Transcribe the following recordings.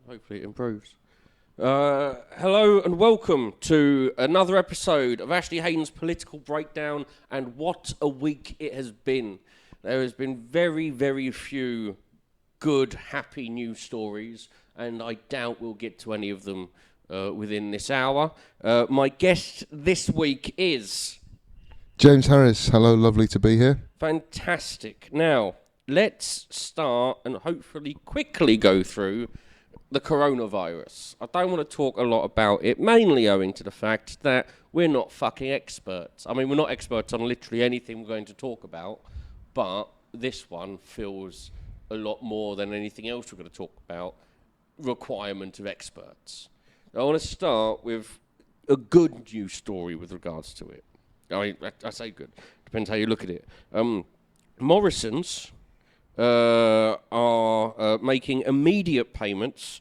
Hopefully it improves. Hello and welcome to another episode of Ashley Haden's Political Breakdown, and what a week it has been. There has been very, very few good, happy news stories, and I doubt we'll get to any of them within this hour. My guest this week is... James Harris. Hello, lovely to be here. Fantastic. Now, let's start and hopefully quickly go through the coronavirus. I don't want to talk a lot about it, mainly owing to the fact that we're not fucking experts. I mean, we're not experts on literally anything we're going to talk about, but this one feels a lot more than anything else we're going to talk about, requirement of experts. I want to start with a good news story with regards to it. I say good, depends how you look at it. Morrison's are making immediate payments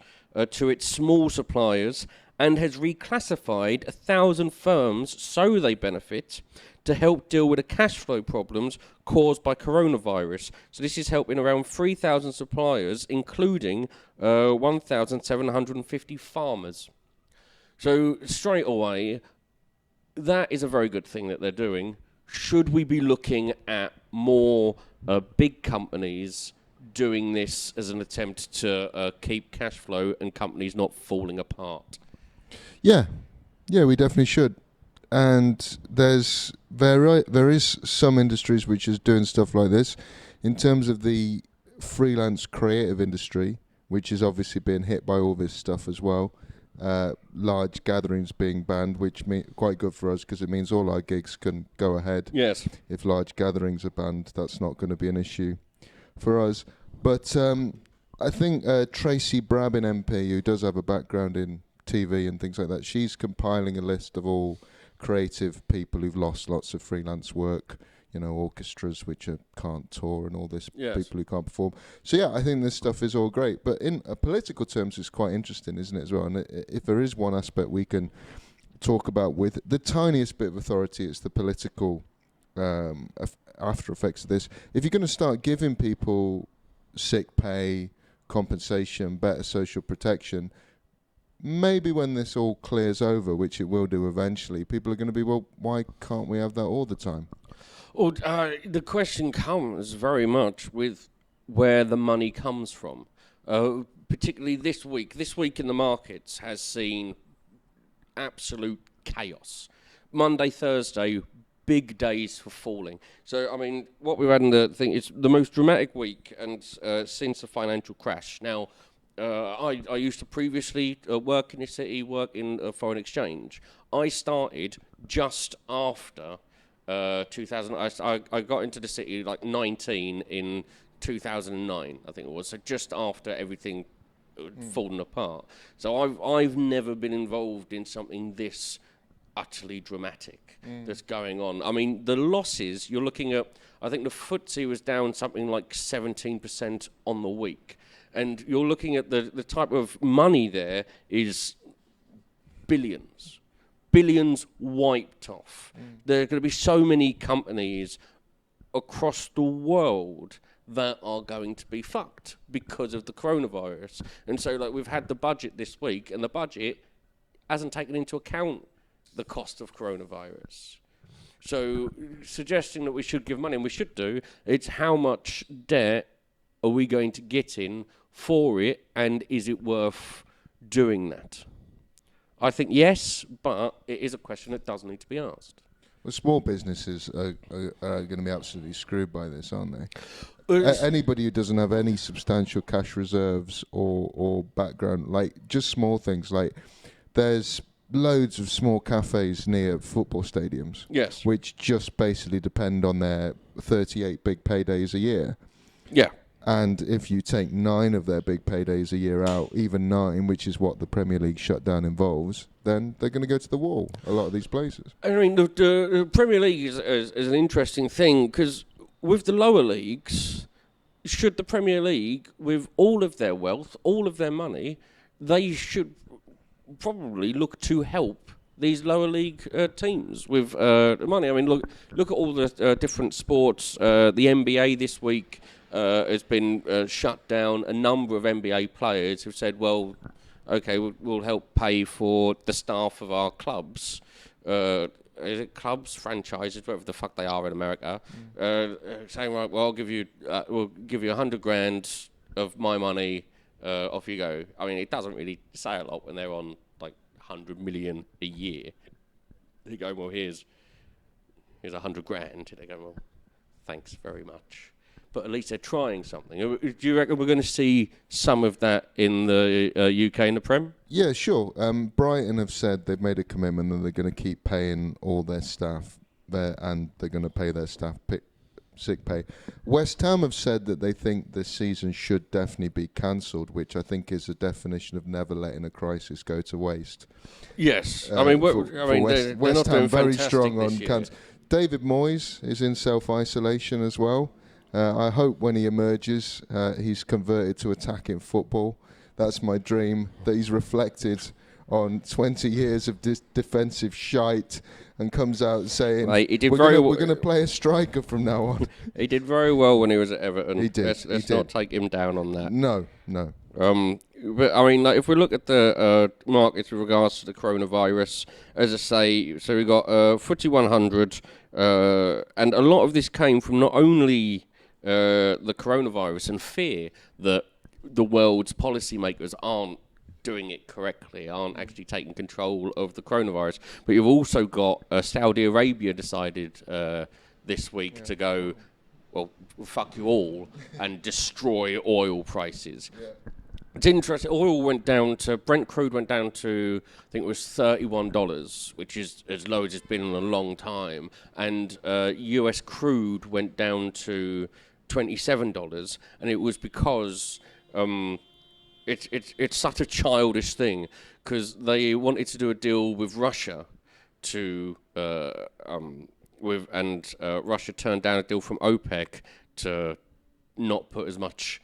to its small suppliers and has reclassified 1,000 firms so they benefit to help deal with the cash flow problems caused by coronavirus. So this is helping around 3,000 suppliers, including 1,750 farmers. So straight away, that is a very good thing that they're doing. Should we be looking at more big companies doing this as an attempt to keep cash flow and companies not falling apart? Yeah, we definitely should. And there is some industries which is doing stuff like this. In terms of the freelance creative industry, which is obviously being hit by all this stuff as well. Large gatherings being banned, which quite good for us because it means all our gigs can go ahead. Yes. If large gatherings are banned, that's not going to be an issue for us. But I think Tracy Brabin MP, who does have a background in TV and things like that, she's compiling a list of all creative people who've lost lots of freelance work. You know, orchestras which can't tour and all this, yes. People who can't perform. So yeah, I think this stuff is all great. But in political terms, it's quite interesting, isn't it, as well? And if there is one aspect we can talk about with the tiniest bit of authority, it's the political after effects of this. If you're going to start giving people sick pay, compensation, better social protection, maybe when this all clears over, which it will do eventually, people are going to be, well, why can't we have that all the time? Well, the question comes very much with where the money comes from. Particularly this week. This week in the markets has seen absolute chaos. Monday, Thursday, big days for falling. So, I mean, what we've had in the thing is the most dramatic week and since the financial crash. Now, I used to previously work in the city, work in foreign exchange. I started just after 2000. I got into the city like 19 in 2009, I think it was. So just after everything had fallen apart. So I've never been involved in something this utterly dramatic that's going on. I mean, the losses you're looking at. I think the FTSE was down something like 17% on the week, and you're looking at the type of money there is billions. Billions wiped off. There are going to be so many companies across the world that are going to be fucked because of the coronavirus. And so, like, we've had the budget this week, and the budget hasn't taken into account the cost of coronavirus. So, suggesting that we should give money, and we should do, it's how much debt are we going to get in for it, and is it worth doing that? I think yes, but it is a question that does need to be asked. Well, small businesses are going to be absolutely screwed by this, aren't they? Anybody who doesn't have any substantial cash reserves or background, like just small things, like there's loads of small cafes near football stadiums, yes, which just basically depend on their 38 big paydays a year. Yeah. And if you take 9 of their big paydays a year out, even 9, which is what the Premier League shutdown involves, then they're going to go to the wall, a lot of these places. I mean, the Premier League is an interesting thing, because with the lower leagues, should the Premier League, with all of their wealth, all of their money, they should probably look to help these lower league teams with money. I mean, look at all the different sports. The NBA this week has been shut down. A number of NBA players have said, well, okay, we'll help pay for the staff of our clubs. Is it clubs, franchises, whatever the fuck they are in America? Saying, right, well, we'll give you $100,000 of my money. Off you go. I mean, it doesn't really say a lot when they're on like 100 million a year. They go, well, here's $100,000. They go, well, thanks very much. But at least they're trying something. Do you reckon we're going to see some of that in the UK and the Prem? Yeah, sure. Brighton have said they've made a commitment that they're going to keep paying all their staff there, and they're going to pay their staff sick pay. West Ham have said that they think this season should definitely be cancelled, which I think is a definition of never letting a crisis go to waste. Yes, West Ham very strong on cancel. David Moyes is in self-isolation as well. I hope when he emerges, he's converted to attacking football. That's my dream, that he's reflected on 20 years of defensive shite and comes out saying, we're going to play a striker from now on. He did very well when he was at Everton. He did. Let's not take him down on that. No. But I mean, like, if we look at the markets with regards to the coronavirus, as I say, so we got FTSE 100, and a lot of this came from not only the coronavirus and fear that the world's policymakers aren't doing it correctly, aren't actually taking control of the coronavirus. But you've also got Saudi Arabia decided this week to go, well, fuck you all, and destroy oil prices. Yeah. It's interesting. Oil went down to, Brent crude went down to, I think it was $31, which is as low as it's been in a long time. And US crude went down to $27, and it was because it's such a childish thing, because they wanted to do a deal with Russia to Russia turned down a deal from OPEC to not put as much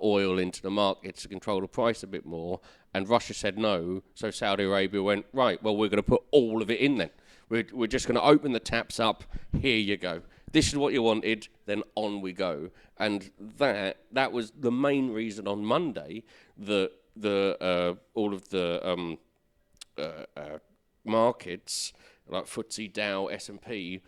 oil into the market to control the price a bit more, and Russia said no, so Saudi Arabia went, right, well, we're going to put all of it in then. We're just going to open the taps up, here you go. This is what you wanted, then on we go. And that was the main reason on Monday that all of the markets, like FTSE, Dow, S&P,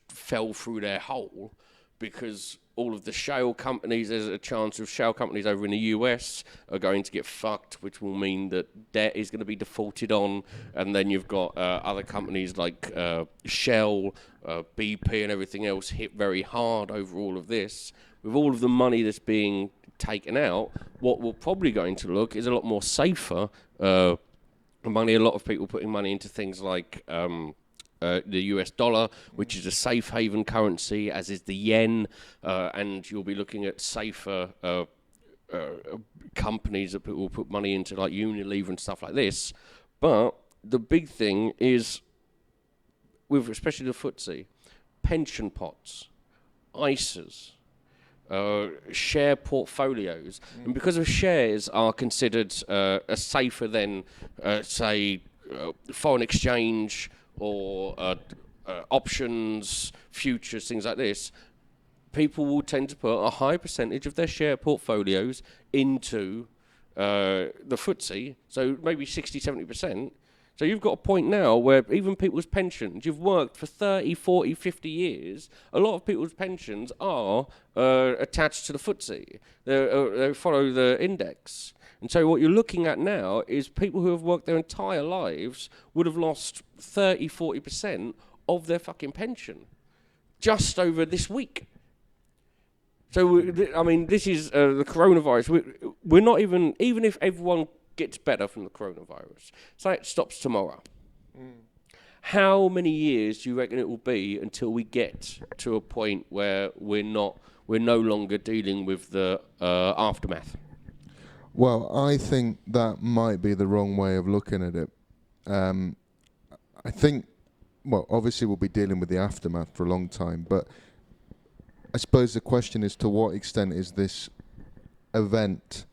fell through their hole, because all of the shale companies, there's a chance of shale companies over in the US are going to get fucked, which will mean that debt is going to be defaulted on. And then you've got other companies like Shell, BP and everything else hit very hard over all of this. With all of the money that's being taken out, what we're probably going to look is a lot more safer money. A lot of people putting money into things like the US dollar, which is a safe haven currency, as is the yen, and you'll be looking at safer companies that will put money into, like Unilever and stuff like this. But the big thing is, with especially the FTSE, pension pots, ISAs, share portfolios, and because of shares are considered safer than, say, foreign exchange or options, futures, things like this, people will tend to put a high percentage of their share portfolios into the FTSE, so maybe 60, 70%. So you've got a point now where even people's pensions, you've worked for 30, 40, 50 years, a lot of people's pensions are attached to the FTSE. They follow the index. And so what you're looking at now is people who have worked their entire lives would have lost 30, 40% of their fucking pension just over this week. So, I mean, this is the coronavirus. We're not even if everyone gets better from the coronavirus, say it stops tomorrow, how many years do you reckon it will be until we get to a point where we're no longer dealing with the aftermath? Well, I think that might be the wrong way of looking at it. I think, well, obviously we'll be dealing with the aftermath for a long time, but I suppose the question is, to what extent is this event,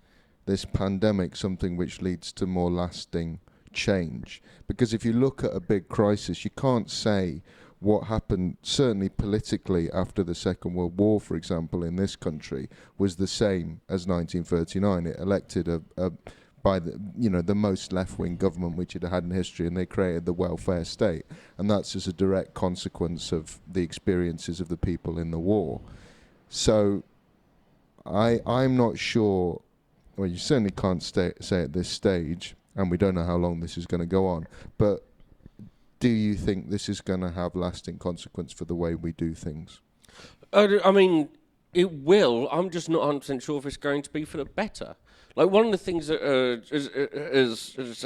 this pandemic, something which leads to more lasting change? Because if you look at a big crisis, you can't say what happened, certainly politically, after the Second World War, for example, in this country, was the same as 1939. It elected a by the most left-wing government which it had in history, and they created the welfare state, and that's as a direct consequence of the experiences of the people in the war. So I'm not sure. Well, you certainly can't say at this stage, and we don't know how long this is going to go on, but do you think this is going to have lasting consequence for the way we do things? I mean, it will. I'm just not 100% sure if it's going to be for the better. Like, one of the things that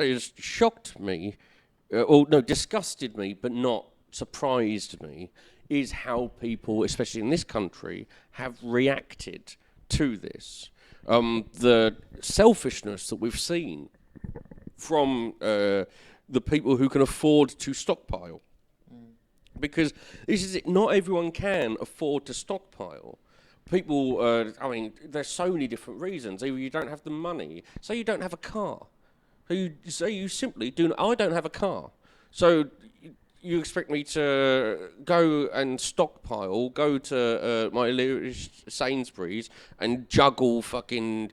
has shocked me, disgusted me, but not surprised me, is how people, especially in this country, have reacted to this. The selfishness that we've seen from the people who can afford to stockpile. Because this is it, not everyone can afford to stockpile. People, there's so many different reasons. Either you don't have the money, say you don't have a car. So you simply do. I don't have a car, so you expect me to go and stockpile, go to my Sainsbury's and juggle fucking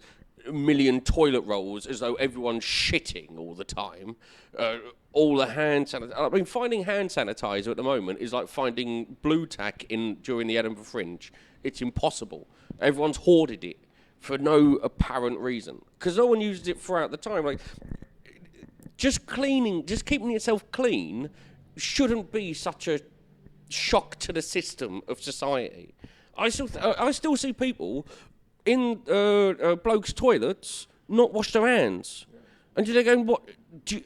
a million toilet rolls as though everyone's shitting all the time. All the hand sanitizer. I mean, finding hand sanitizer at the moment is like finding blue tack during the Edinburgh Fringe. It's impossible. Everyone's hoarded it for no apparent reason because no one uses it throughout the time. Like, just keeping yourself clean shouldn't be such a shock to the system of society. I still see people in blokes' toilets not wash their hands. And you're going, what?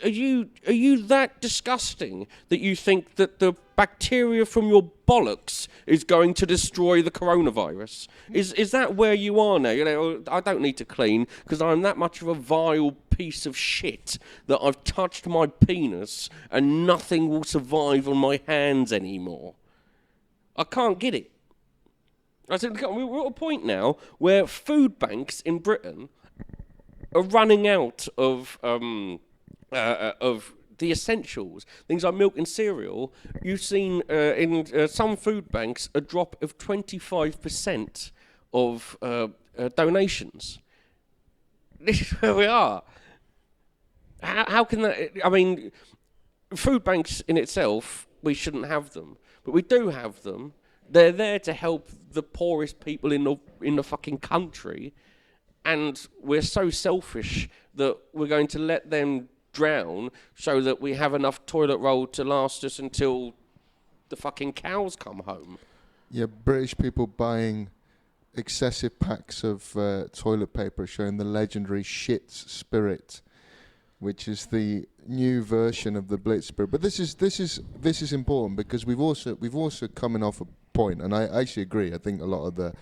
Are you that disgusting that you think that the bacteria from your bollocks is going to destroy the coronavirus? Is that where you are now? You know, I don't need to clean because I'm that much of a vile piece of shit that I've touched my penis and nothing will survive on my hands anymore. I can't get it. I said, we're at a point now where food banks in Britain are running out of the essentials, things like milk and cereal. You've seen in some food banks a drop of 25% of donations. This is where we are. How can that? I mean, food banks in itself, we shouldn't have them, but we do have them. They're there to help the poorest people in the fucking country. And we're so selfish that we're going to let them drown so that we have enough toilet roll to last us until the fucking cows come home. Yeah, British people buying excessive packs of toilet paper showing the legendary Shits Spirit, which is the new version of the Blitz Spirit. But this is important because we've also coming off a point, and I actually agree. I think a lot of the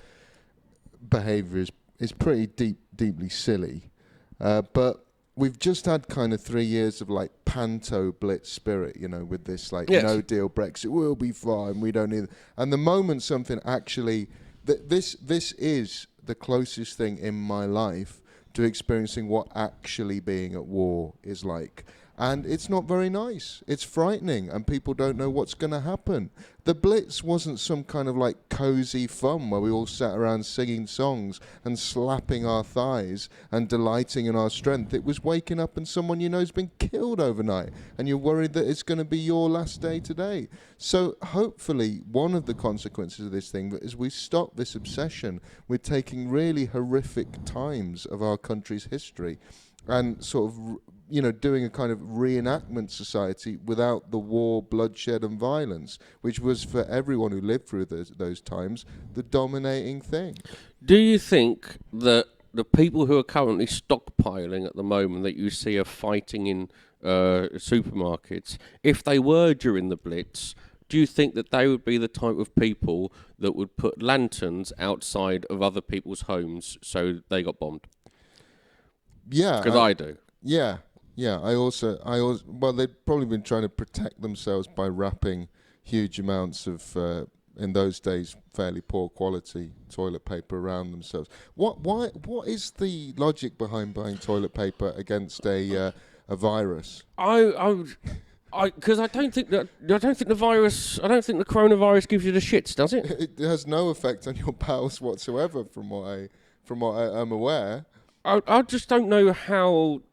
behaviour is pretty deeply silly, but we've just had kind of 3 years of like panto Blitz spirit, you know, with this like no deal Brexit will be fine, we don't need. And the moment something actually, this is the closest thing in my life to experiencing what actually being at war is like. And it's not very nice. It's frightening, and people don't know what's going to happen. The Blitz wasn't some kind of like cozy fun where we all sat around singing songs and slapping our thighs and delighting in our strength. It was waking up and someone you know has been killed overnight, and you're worried that it's going to be your last day today. So hopefully one of the consequences of this thing is we stop this obsession with taking really horrific times of our country's history and sort of, you know, doing a kind of reenactment society without the war, bloodshed and violence, which was for everyone who lived through those times, the dominating thing. Do you think that the people who are currently stockpiling at the moment that you see are fighting in supermarkets, if they were during the Blitz, do you think that they would be the type of people that would put lanterns outside of other people's homes so they got bombed? Yeah. Because I do. Yeah. Yeah, I also, well, they'd probably been trying to protect themselves by wrapping huge amounts of, in those days, fairly poor quality toilet paper around themselves. What is the logic behind buying toilet paper against a virus? Because I don't think the coronavirus gives you the shits, does it? It has no effect on your bowels whatsoever, from what I'm aware. I just don't know how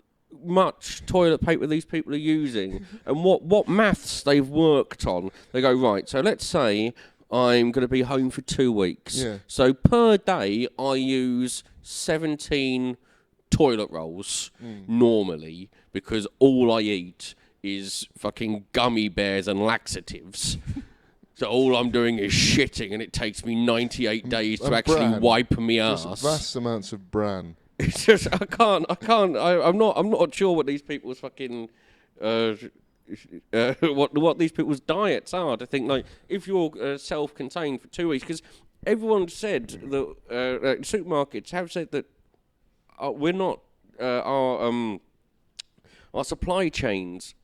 much toilet paper these people are using and what maths they've worked on. They go, right, so let's say I'm going to be home for 2 weeks. Yeah. So per day, I use 17 toilet rolls normally because all I eat is fucking gummy bears and laxatives. So all I'm doing is shitting, and it takes me 98 days to actually bran. wipe me Just ass. vast amounts of bran. It's just I'm not sure what these people's fucking what these people's diets are. To think like if you're self-contained for 2 weeks, because everyone said that supermarkets have said that we're not our supply chains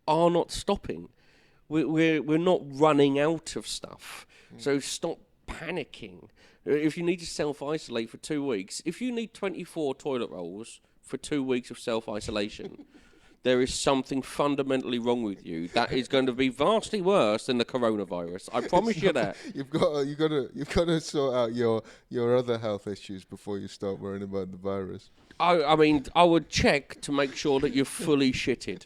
are not stopping. We're not running out of stuff. So stop panicking. If you need to self-isolate for 2 weeks, if you need 24 toilet rolls for 2 weeks of self-isolation, there is something fundamentally wrong with you. That is going to be vastly worse than the coronavirus. I promise you that. You've got to sort out your other health issues before you start worrying about the virus. I mean, I would check to make sure that you're fully shitted.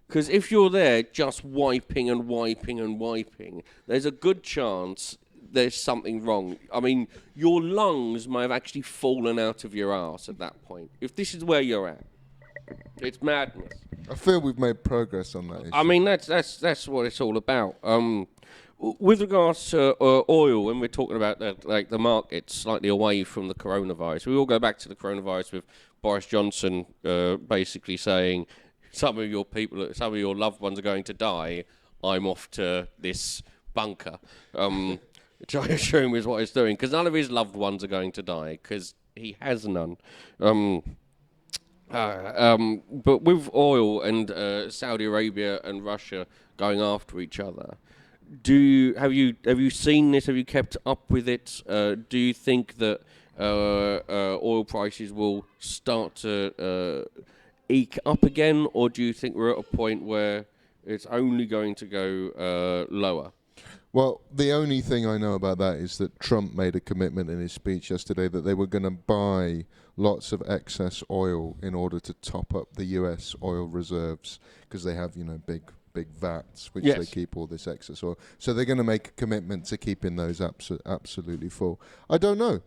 Because if you're there just wiping and wiping and wiping, there's a good chance there's something wrong. I mean, your lungs may have actually fallen out of your ass at that point. If this is where you're at, it's madness. I feel we've made progress on that issue. I mean, that's what it's all about. With regards to oil, when we're talking about the market slightly away from the coronavirus, we all go back to the coronavirus with Boris Johnson basically saying, some of your loved ones are going to die. I'm off to this bunker, which I assume is what he's doing, because none of his loved ones are going to die, because he has none. But with oil and Saudi Arabia and Russia going after each other, have you seen this? Have you kept up with it? Do you think that oil prices will start to eke up again, or do you think we're at a point where it's only going to go lower? Well, the only thing I know about that is that Trump made a commitment in his speech yesterday that they were going to buy lots of excess oil in order to top up the US oil reserves, because they have, big vats which they keep all this excess oil. So they're going to make a commitment to keeping those absolutely full. I don't know.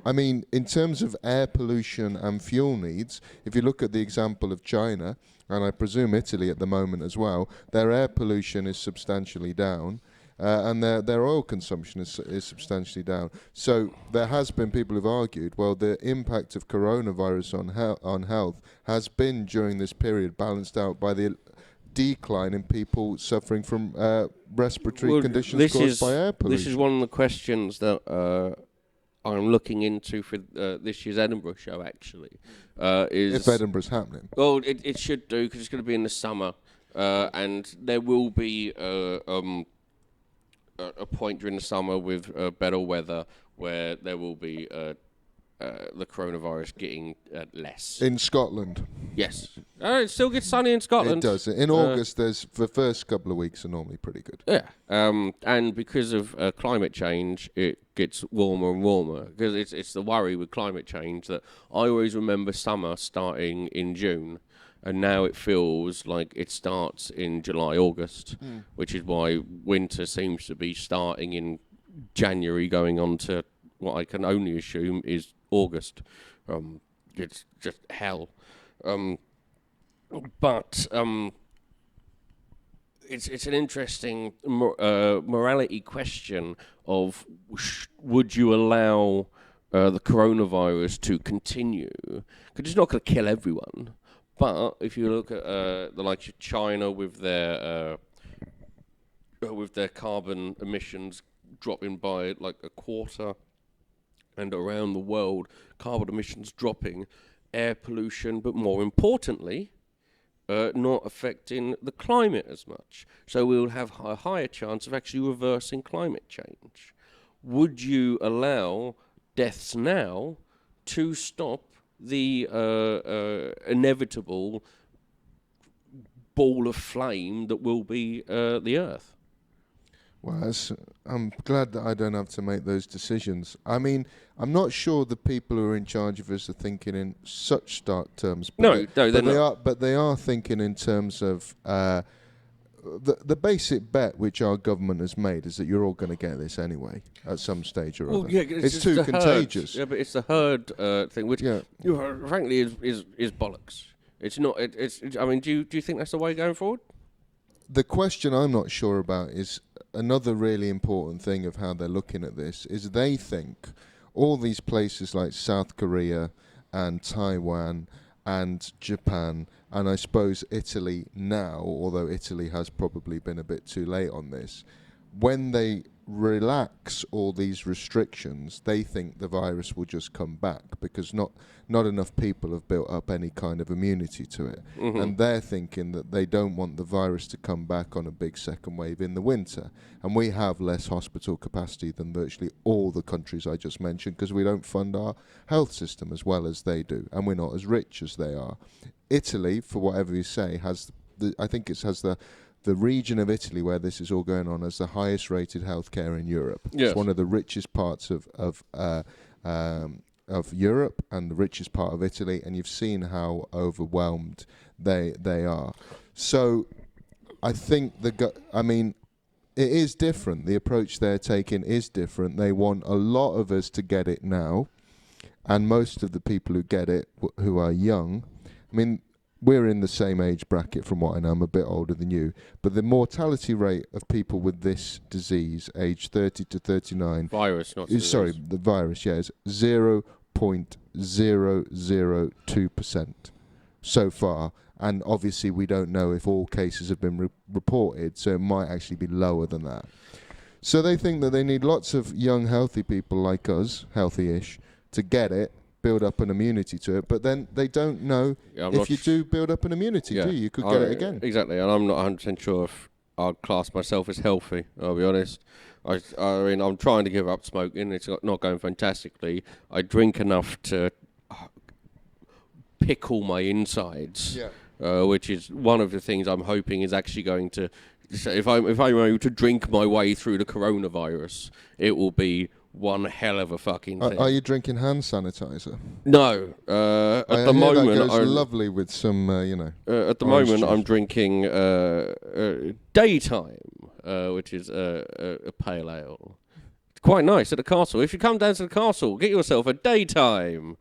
I mean, in terms of air pollution and fuel needs, if you look at the example of China, and I presume Italy at the moment as well, their air pollution is substantially down. And their oil consumption is substantially down. So there has been people who've argued, well, the impact of coronavirus on health has been during this period balanced out by the decline in people suffering from respiratory conditions caused by air pollution. This is one of the questions that I'm looking into for this year's Edinburgh show, actually. If Edinburgh's happening. Well, it should do, because it's going to be in the summer, and there will be a point during the summer with better weather where there will be the coronavirus getting less. In Scotland? Yes. It still gets sunny in Scotland. It does. In August, the first couple of weeks are normally pretty good. Yeah. And because of climate change, it gets warmer and warmer. Because it's the worry with climate change that I always remember summer starting in June. And now it feels like it starts in July, August, which is why winter seems to be starting in January, going on to what I can only assume is August. It's just hell. But it's an interesting morality question of would you allow the coronavirus to continue? Because it's not going to kill everyone. But if you look at the likes of China with their carbon emissions dropping by like a quarter, and around the world carbon emissions dropping, air pollution, but more importantly, not affecting the climate as much. So we'll have a higher chance of actually reversing climate change. Would you allow deaths now to stop the inevitable ball of flame that will be the Earth? Well, I'm glad that I don't have to make those decisions. I mean, I'm not sure the people who are in charge of us are thinking in such stark terms. But They're not. But they are thinking in terms of the basic bet which our government has made is that you're all going to get this anyway at some stage or other. Yeah, it's too contagious. Yeah, but it's the herd thing, which frankly is bollocks. It's not. I mean, do you think that's the way going forward? The question I'm not sure about is another really important thing of how they're looking at this is they think all these places like South Korea and Taiwan and Japan and I suppose Italy now, although Italy has probably been a bit too late on this, when they relax all these restrictions, they think the virus will just come back because not enough people have built up any kind of immunity to it. Mm-hmm. And they're thinking that they don't want the virus to come back on a big second wave in the winter. And we have less hospital capacity than virtually all the countries I just mentioned because we don't fund our health system as well as they do. And we're not as rich as they are. Italy, for whatever you say, has the region of Italy where this is all going on has the highest rated healthcare in Europe. Yes. It's one of the richest parts of Europe and the richest part of Italy, and you've seen how overwhelmed they are. So I think it is different. The approach they're taking is different. They want a lot of us to get it now, and most of the people who get it who are young, I mean, we're in the same age bracket from what I know. I'm a bit older than you. But the mortality rate of people with this disease, age 30 to 39... Virus, not disease. Sorry, the virus, yeah, is 0.002% so far. And obviously we don't know if all cases have been reported, so it might actually be lower than that. So they think that they need lots of young, healthy people like us, healthy-ish, to get it, build up an immunity to it, but then they don't know if you do build up an immunity, do you? You could get it again. Exactly, and I'm not 100% sure if I'd class myself as healthy, I'll be honest. I mean, I'm trying to give up smoking. It's not going fantastically. I drink enough to pickle my insides, which is one of the things I'm hoping is actually going to... If I'm able to drink my way through the coronavirus, it will be one hell of a fucking thing. Are you drinking hand sanitizer? No. At the moment, that goes lovely with some, at the moment, juice. I'm drinking Daytime, which is a pale ale. It's quite nice at the castle. If you come down to the castle, get yourself a Daytime.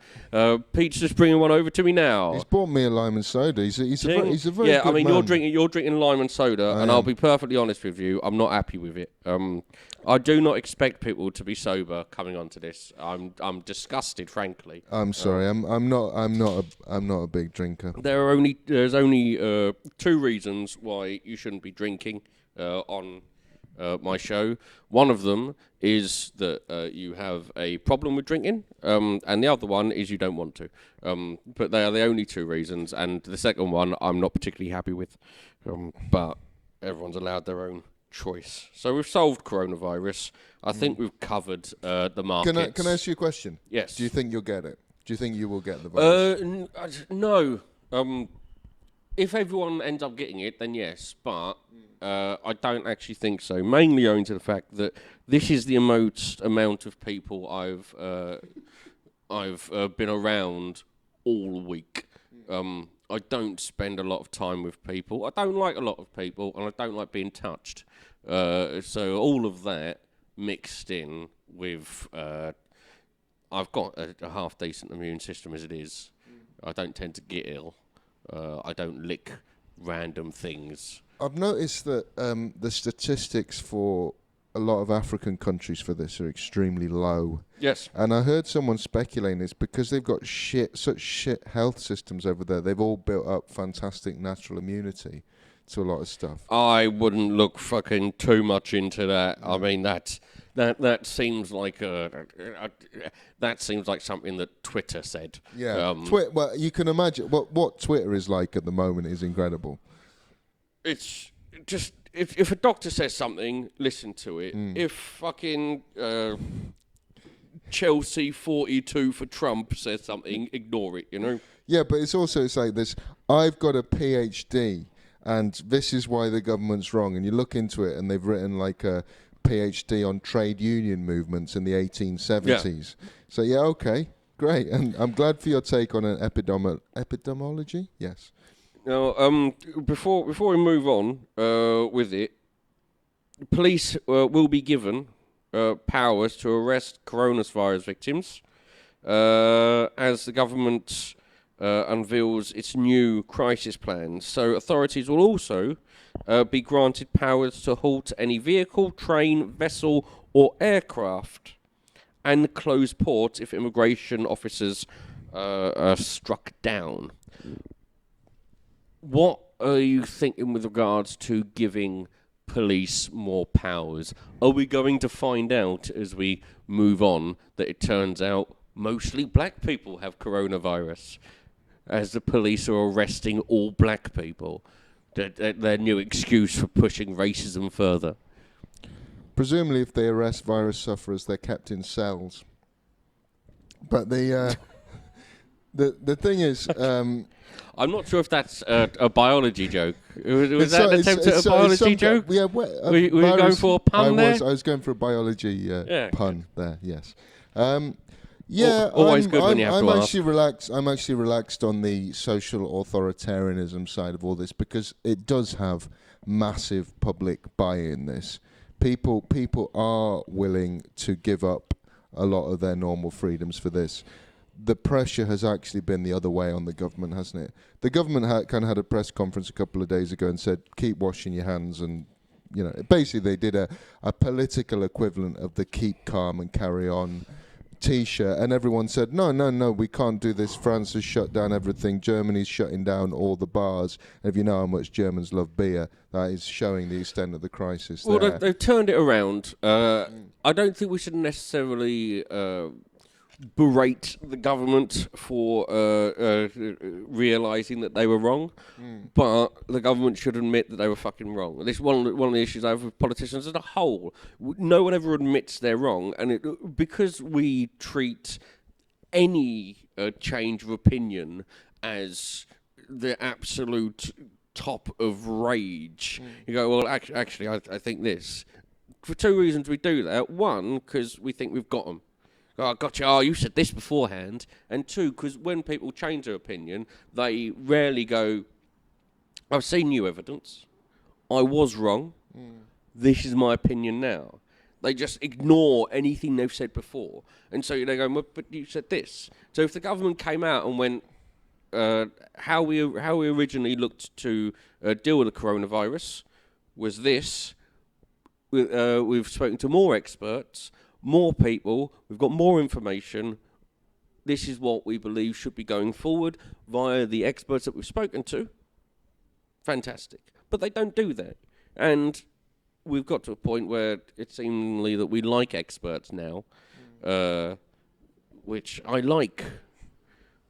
Pete's just bringing one over to me now. He's bought me a lime and soda. He's a very good man. You're drinking lime and soda, and I'll be perfectly honest with you. I'm not happy with it. I do not expect people to be sober coming onto this. I'm disgusted, frankly. I'm sorry. I'm not a big drinker. There's only 2 reasons why you shouldn't be drinking on my show. One of them is that you have a problem with drinking, and the other one is you don't want to. But they are the only 2 reasons, and the second one I'm not particularly happy with. But everyone's allowed their own choice. So we've solved coronavirus. I think we've covered the markets. Can I ask you a question? Yes. Do you think you'll get it? Do you think you will get the virus? No. If everyone ends up getting it, then yes. But I don't actually think so. Mainly owing to the fact that this is the most amount of people I've been around all week. I don't spend a lot of time with people. I don't like a lot of people, and I don't like being touched. So all of that mixed in with... I've got a half-decent immune system as it is. I don't tend to get ill. I don't lick random things. I've noticed that the statistics for a lot of African countries for this are extremely low. Yes. And I heard someone speculating it's because they've got such shit health systems over there. They've all built up fantastic natural immunity to a lot of stuff. I wouldn't look fucking too much into that. I mean, that seems like that seems like something that Twitter said. Yeah. Well, you can imagine what Twitter is like at the moment is incredible. It's just if a doctor says something, listen to it. If fucking Chelsea 42 for Trump says something, ignore it. Yeah, but it's like this. I've got a PhD, and this is why the government's wrong. And you look into it, and they've written like a PhD on trade union movements in the 1870s. Yeah. So yeah, okay, great, and I'm glad for your take on an epidemiology. Yes. Now, before we move on with it, police will be given powers to arrest coronavirus victims as the government unveils its new crisis plans. So authorities will also be granted powers to halt any vehicle, train, vessel or aircraft and close ports if immigration officers are struck down. What are you thinking with regards to giving police more powers? Are we going to find out as we move on that it turns out mostly black people have coronavirus, as the police are arresting all black people? Their new excuse for pushing racism further. Presumably, if they arrest virus sufferers, they're kept in cells. But the thing is, I'm not sure if that's a biology joke. Was that an attempt at a biology joke? Yeah, were you going for a pun there? I was going for a biology pun there. Yes. Yeah, always good when you have to ask. I'm actually relaxed on the social authoritarianism side of all this because it does have massive public buy-in. This people are willing to give up a lot of their normal freedoms for this. The pressure has actually been the other way on the government, hasn't it? The government had a press conference a couple of days ago and said, keep washing your hands. And, basically they did a political equivalent of the keep calm and carry on T-shirt. And everyone said, no, we can't do this. France has shut down everything. Germany's shutting down all the bars. And if you know how much Germans love beer, that is showing the extent of the crisis there. Well, they've turned it around. I don't think we should necessarily berate the government for realising that they were wrong, but the government should admit that they were fucking wrong. This is one of the issues I have with politicians as a whole. No one ever admits they're wrong, and because we treat any change of opinion as the absolute top of rage. You go, well, actually, I think this. For two reasons we do that. One, because we think we've got them. Oh, gotcha. Oh, you said this beforehand. And two, because when people change their opinion, they rarely go, I've seen new evidence. I was wrong. This is my opinion now. They just ignore anything they've said before. And so they go, but you said this. So if the government came out and went, how we originally looked to deal with the coronavirus was this, we've spoken to more experts, more people, we've got more information. This is what we believe should be going forward via the experts that we've spoken to. Fantastic. But they don't do that. And we've got to a point where it's seemingly that we like experts now, which I like.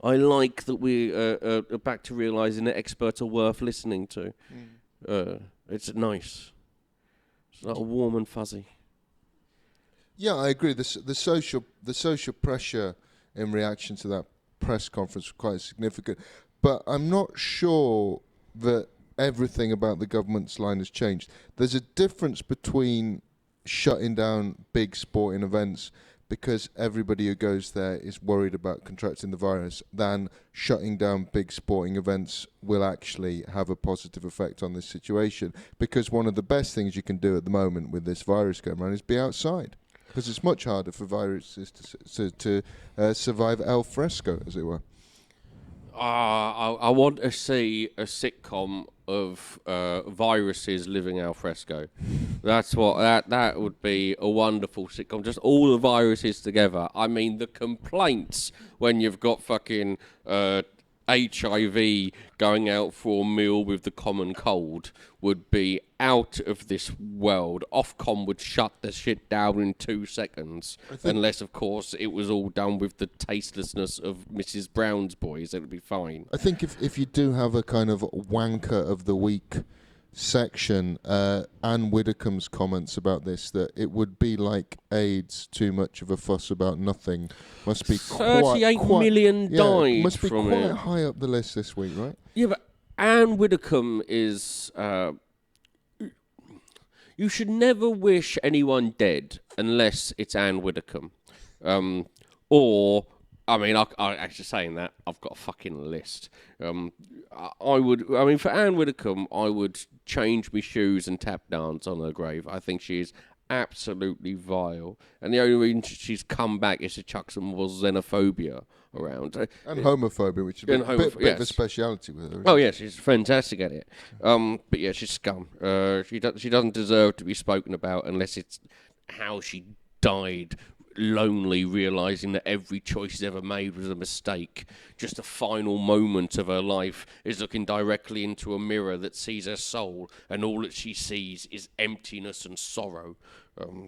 I like that we are back to realising that experts are worth listening to. It's nice. It's like warm and fuzzy. Yeah, I agree. The social pressure in reaction to that press conference was quite significant. But I'm not sure that everything about the government's line has changed. There's a difference between shutting down big sporting events because everybody who goes there is worried about contracting the virus than shutting down big sporting events will actually have a positive effect on this situation. Because one of the best things you can do at the moment with this virus going around is be outside. Because it's much harder for viruses to survive al fresco, as it were. I want to see a sitcom of viruses living al fresco. That's what that would be, a wonderful sitcom. Just all the viruses together. I mean, the complaints when you've got fucking HIV going out for a meal with the common cold would be out of this world. Ofcom would shut the shit down in 2 seconds, unless, of course, it was all done with the tastelessness of Mrs. Brown's Boys. It would be fine. I think if you do have a kind of wanker of the week section, Anne Widdecombe's comments about this, that it would be like AIDS, too much of a fuss about nothing. Must be 38 million died must be from quite it. high up the list this week, right? Yeah, but Anne Widdecombe is... you should never wish anyone dead unless it's Anne Widdecombe. Or, I mean, I actually saying that, I've got a fucking list. For Anne Widdecombe, I would change my shoes and tap dance on her grave. I think she is absolutely vile. And the only reason she's come back is to chuck some more xenophobia around. And homophobia, which is a bit of a speciality with her. Oh, yeah, she's fantastic at it. But yeah, she's scum. She doesn't deserve to be spoken about unless it's how she died lonely, realising that every choice she's ever made was a mistake. Just a final moment of her life is looking directly into a mirror that sees her soul, and all that she sees is emptiness and sorrow,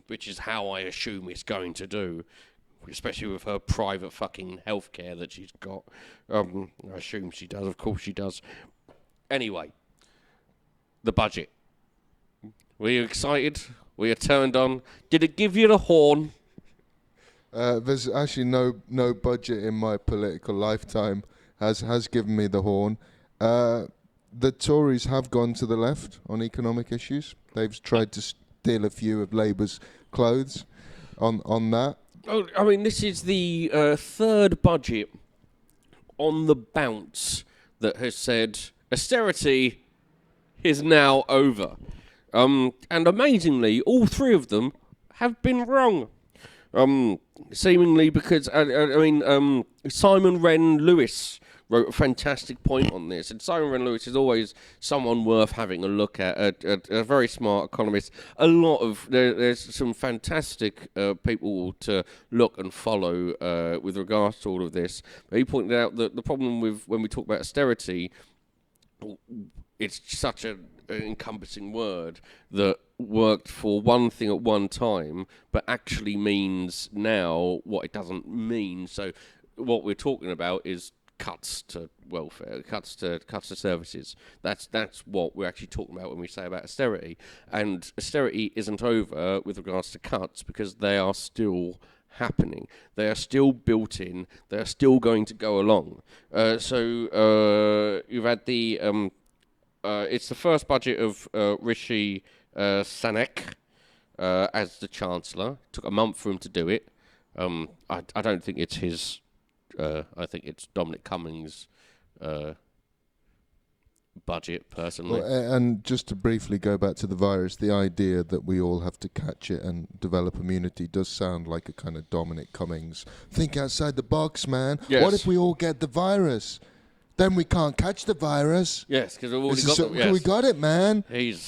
which is how I assume it's going to do, especially with her private fucking healthcare that she's got. I assume she does, of course she does. Anyway, the budget. Were you excited? Were you turned on? Did it give you the horn? There's actually no budget in my political lifetime has given me the horn. The Tories have gone to the left on economic issues. They've tried to steal a few of Labour's clothes on that. Oh, I mean, this is the third budget on the bounce that has said austerity is now over. And amazingly, all three of them have been wrong. Seemingly because, Simon Wren Lewis wrote a fantastic point on this. And Simon Wren Lewis is always someone worth having a look at, a very smart economist. There's some fantastic people to look and follow with regards to all of this. But he pointed out that the problem with when we talk about austerity, it's such an encompassing word that worked for one thing at one time, but actually means now what it doesn't mean. So what we're talking about is cuts to welfare, cuts to services. That's what we're actually talking about when we say about austerity. And austerity isn't over with regards to cuts because they are still happening. They are still built in. They are still going to go along. So you've had the it's the first budget of Rishi Sunak as the Chancellor. Took a month for him to do it. I don't think it's his. I think it's Dominic Cummings' budget, personally. Well, and just to briefly go back to the virus, the idea that we all have to catch it and develop immunity does sound like a kind of Dominic Cummings. Think outside the box, man. Yes. What if we all get the virus? Then we can't catch the virus. Yes, because we've already got it. Yes. We got it, man.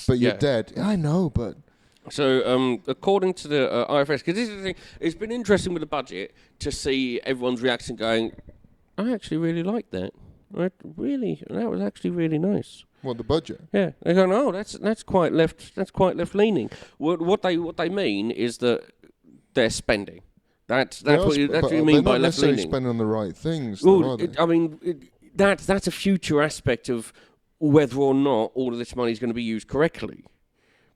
But you're dead. I know, but... So, according to the IFS, because this is the thing, it's been interesting with the budget to see everyone's reaction going, I actually really like that. That was actually really nice. What, the budget? Yeah, they go, no, that's quite left. That's quite left leaning. What they mean is that they're spending. That's what you mean by left leaning. They're spending on the right things. Well, that's a future aspect of whether or not all of this money is going to be used correctly.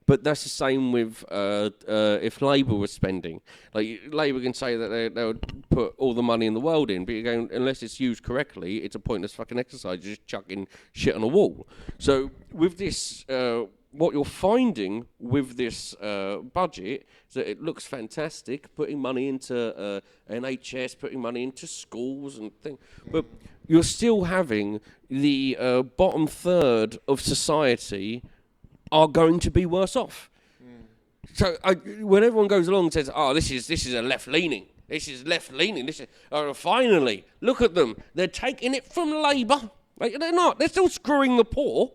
But that's the same with if Labour was spending. Like, Labour can say that they would put all the money in the world in, but you're going, unless it's used correctly, it's a pointless fucking exercise. You're just chucking shit on a wall. So with this, what you're finding with this budget is that it looks fantastic, putting money into NHS, putting money into schools and things. But you're still having the bottom third of society are going to be worse off. So when everyone goes along and says, "Oh, this is a left leaning. This is left leaning. This is finally look at them. They're taking it from Labour. Like, they're not. They're still screwing the poor.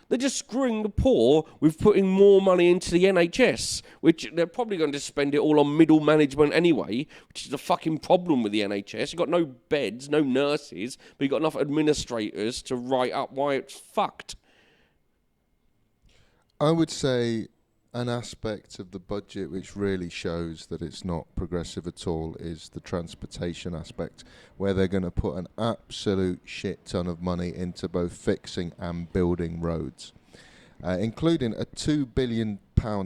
They're just screwing the poor with putting more money into the NHS, which they're probably going to spend it all on middle management anyway, which is the fucking problem with the NHS. You've got no beds, no nurses, but you've got enough administrators to write up why it's fucked." I would say an aspect of the budget which really shows that it's not progressive at all is the transportation aspect, where they're going to put an absolute shit ton of money into both fixing and building roads, including a £2 billion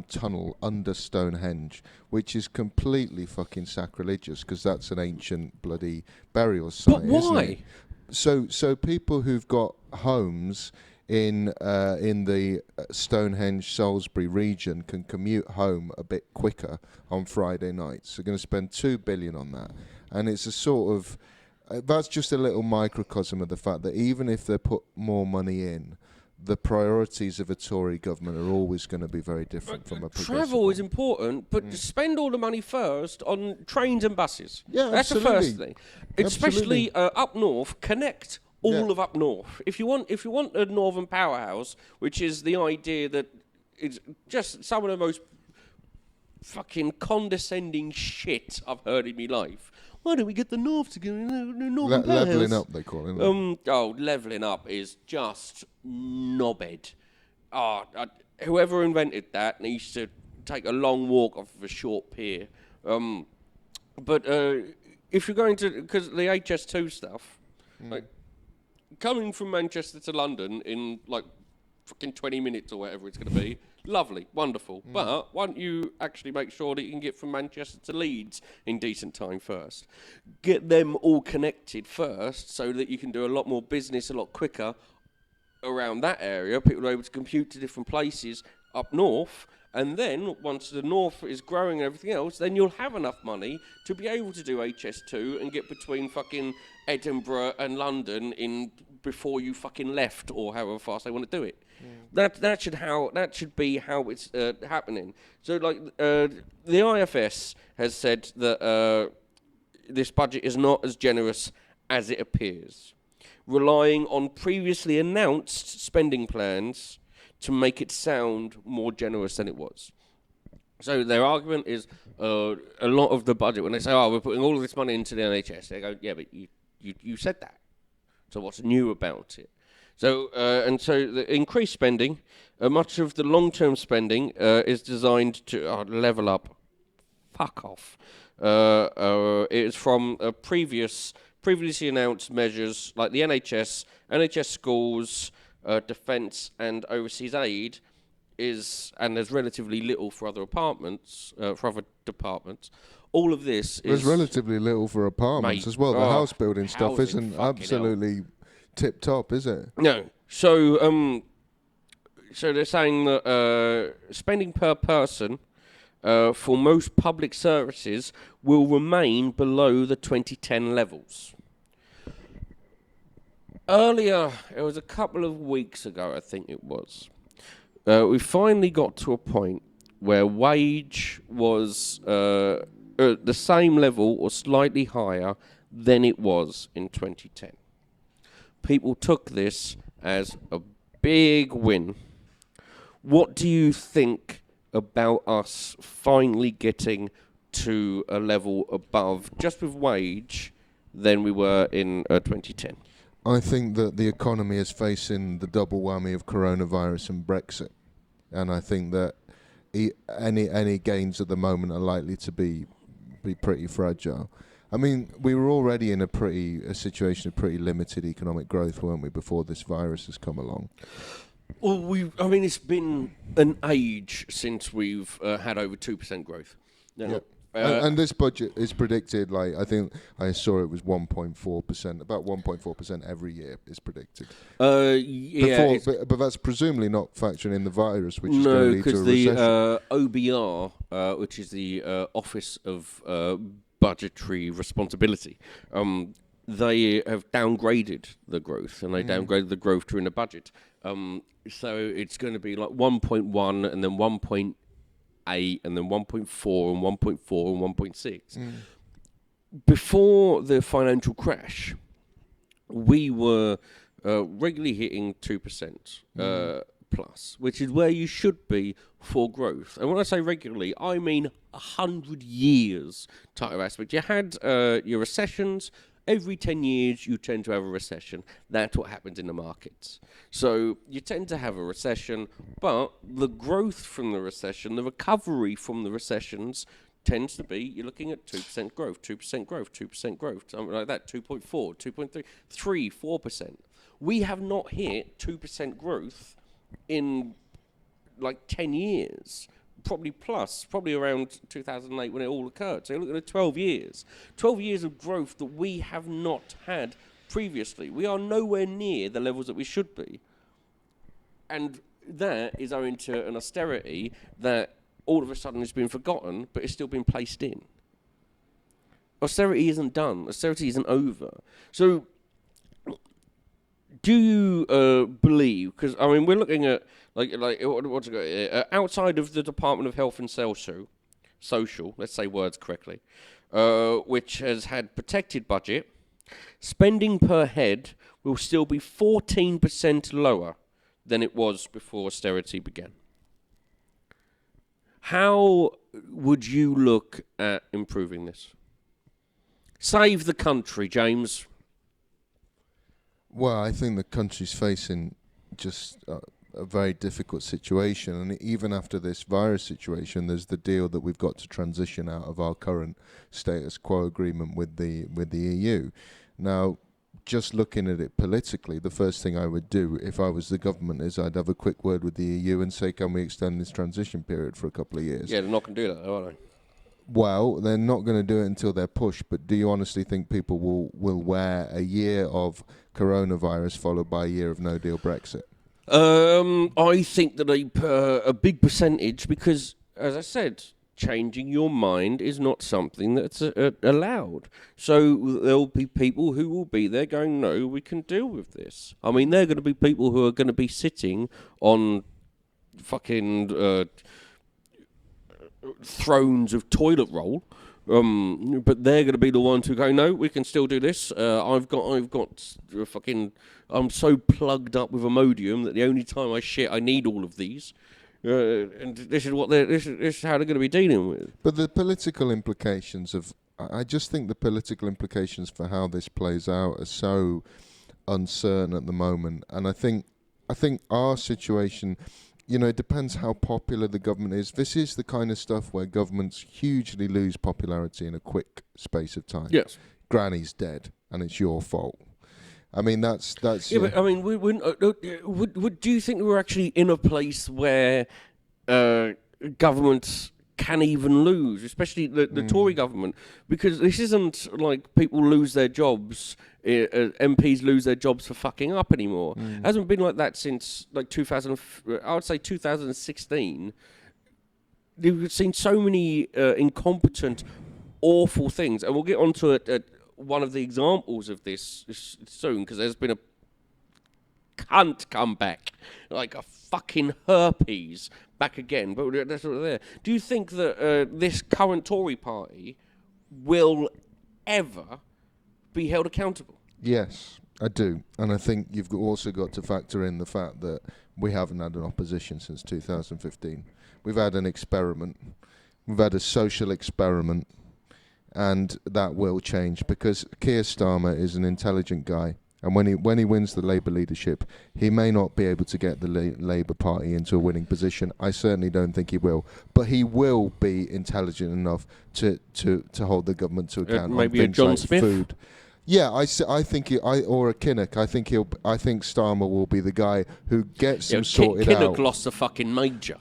tunnel under Stonehenge, which is completely fucking sacrilegious because that's an ancient bloody burial site. But why? Isn't it? So people who've got homes in the Stonehenge Salisbury region can commute home a bit quicker on Friday nights. They're going to spend $2 billion on that, and it's a sort of that's just a little microcosm of the fact that even if they put more money in, the priorities of a Tory government are always going to be very different from a progressive Travel one. is important, but spend all the money first on trains and buses. Yeah, that's absolutely. the first thing. Especially up north, connect all of up north. If you want a northern powerhouse, which is the idea that it's just some of the most fucking condescending shit I've heard in my life. Why don't we get the North to go Northern powerhouse? Levelling up, they call it. Levelling up is just knobhead. Whoever invented that needs to take a long walk off of a short pier. But if you're going to, because the HS2 stuff, like coming from Manchester to London in like fucking 20 minutes or whatever it's going to be, lovely, wonderful. But why don't you actually make sure that you can get from Manchester to Leeds in decent time first? Get them all connected first so that you can do a lot more business a lot quicker around that area. People are able to compute to different places up north. And then, once the north is growing and everything else, then you'll have enough money to be able to do HS2 and get between fucking Edinburgh and London in before you fucking left, or however fast they want to do it. That should be how it's happening. So, like, the IFS has said that this budget is not as generous as it appears, relying on previously announced spending plans to make it sound more generous than it was. So their argument is a lot of the budget, when they say, we're putting all of this money into the NHS, they go, yeah, but you said that. So what's new about it? So so the increased spending, much of the long-term spending is designed to level up. Fuck off. It is from previously announced measures like the NHS schools, defence and overseas aid and there's relatively little for other departments. All of this There's relatively little for apartments as well. The house building stuff isn't absolutely tip top, is it? No. So they're saying that spending per person for most public services will remain below the 2010 levels. Earlier, it was a couple of weeks ago, I think it was, we finally got to a point where wage was at the same level or slightly higher than it was in 2010. People took this as a big win. What do you think about us finally getting to a level above, just with wage, than we were in 2010? I think that the economy is facing the double whammy of coronavirus and Brexit, and I think that any gains at the moment are likely to be pretty fragile. I mean, we were already in a situation of pretty limited economic growth, weren't we, before this virus has come along? Well, it's been an age since we've had over 2% growth. Yeah. And this budget is predicted, like, I think I saw it was 1.4%, about 1.4% every year is predicted. Yeah. But that's presumably not factoring in the virus, which is going to lead to a recession. No, because the OBR, which is the Office of Budgetary Responsibility, they have downgraded the growth, and they downgraded the growth during the budget. So it's going to be like 1.1 and then 1.8 and then 1.4 and 1.4 and 1.6. Before the financial crash, we were regularly hitting 2% plus, which is where you should be for growth. And when I say regularly, I mean 100 years type of aspect. You had your recessions. Every 10 years, you tend to have a recession. That's what happens in the markets. So you tend to have a recession, but the growth from the recession, the recovery from the recessions tends to be, you're looking at 2% growth, 2% growth, 2% growth, something like that, 2.4, 2.3, 3, 4%. We have not hit 2% growth in like 10 years. Probably around 2008 when it all occurred. So you're looking at 12 years. 12 years of growth that we have not had previously. We are nowhere near the levels that we should be. And that is owing to an austerity that all of a sudden has been forgotten, but it's still been placed in. Austerity isn't done. Austerity isn't over. So, do you believe? Because I mean, we're looking at what's it got here? Outside of the Department of Health and Social, let's say words correctly, which has had protected budget, spending per head will still be 14% lower than it was before austerity began. How would you look at improving this? Save the country, James. Well, I think the country's facing just a very difficult situation, and even after this virus situation, there's the deal that we've got to transition out of our current status quo agreement with the EU. Now, just looking at it politically, the first thing I would do if I was the government is I'd have a quick word with the EU and say, can we extend this transition period for a couple of years? Yeah, they're not going to do that, are they? Well, they're not going to do it until they're pushed, but do you honestly think people will wear a year of coronavirus followed by a year of no-deal Brexit? I think that a big percentage, because, as I said, changing your mind is not something that's allowed. So there'll be people who will be there going, no, we can deal with this. I mean, there are going to be people who are going to be sitting on fucking thrones of toilet roll, but they're going to be the ones who go, no, we can still do this. I've got fucking, I'm so plugged up with Imodium that the only time I shit, I need all of these. And this is how they're going to be dealing with. But the political implications I just think the political implications for how this plays out are so uncertain at the moment. And I think our situation, it depends how popular the government is. This is the kind of stuff where governments hugely lose popularity in a quick space of time. Yes. Granny's dead, and it's your fault. I mean, that's. Yeah, but I mean, do you think we're actually in a place where governments can even lose, especially the Tory government? Because this isn't like people lose their jobs, MPs lose their jobs for fucking up anymore. It hasn't been like that since like 2016. We've seen so many incompetent, awful things, and we'll get onto it. One of the examples of this soon, because there's been a cunt come back, like a fucking herpes back again. But that's what there. Do you think that this current Tory party will ever be held accountable? Yes, I do. And I think you've also got to factor in the fact that we haven't had an opposition since 2015. We've had an experiment. We've had a social experiment. And that will change, because Keir Starmer is an intelligent guy, and when he wins the Labour leadership, he may not be able to get the Labour Party into a winning position. I certainly don't think he will, but he will be intelligent enough to hold the government to account. Maybe on a John Smith. Food. Yeah, I think or a Kinnock. I think Starmer will be the guy who gets them sorted out. Kinnock lost a fucking major.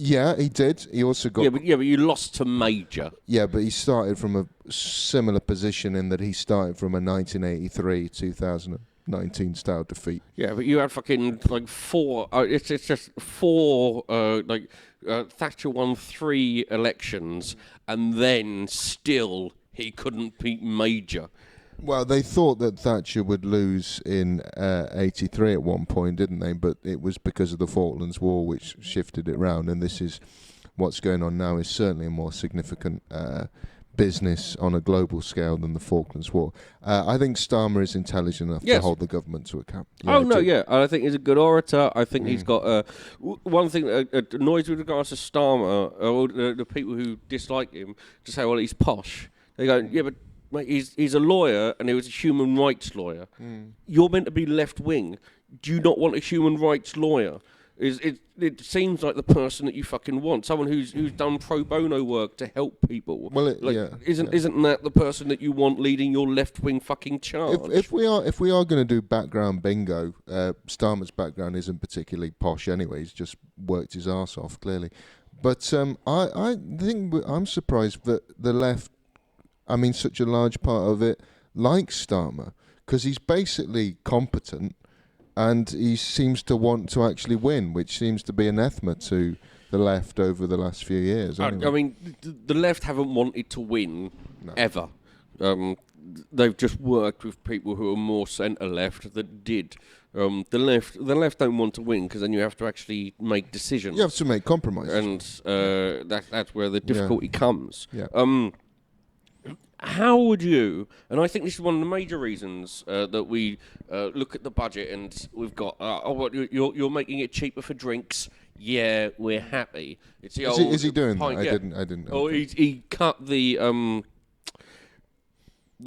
Yeah, he did. He also got... but you lost to Major. Yeah, but he started from a similar position in that he started from a 1983-2019 style defeat. Yeah, but you had fucking like four... it's just four... Thatcher won 3 elections, and then still he couldn't beat Major. Well, they thought that Thatcher would lose in 83 at one point, didn't they? But it was because of the Falklands War which shifted it round, and this is what's going on now is certainly a more significant business on a global scale than the Falklands War. I think Starmer is intelligent enough to hold the government to account. Yeah, I think he's a good orator. I think he's got... one thing that annoys with regards to Starmer, or the people who dislike him, to say, well, he's posh. They go, yeah, but... Mate, he's a lawyer, and he was a human rights lawyer. You're meant to be left-wing. Do you not want a human rights lawyer? It seems like the person that you fucking want, someone who's done pro bono work to help people. Well, isn't that the person that you want leading your left-wing fucking charge? If we are going to do background bingo, Starmer's background isn't particularly posh anyway. He's just worked his arse off, clearly. But I think I'm surprised that the left, I mean, such a large part of it likes Starmer, because he's basically competent, and he seems to want to actually win, which seems to be anathema to the left over the last few years. Anyway. I mean, the left haven't wanted to win ever. They've just worked with people who are more centre-left that did. The left don't want to win because then you have to actually make decisions. You have to make compromises. And that's where the difficulty comes. Yeah. How would you, and I think this is one of the major reasons that we look at the budget and we've got, you're making it cheaper for drinks. Yeah, we're happy. It's the old is he doing pint, that? yeah. I didn't know. Oh, he cut the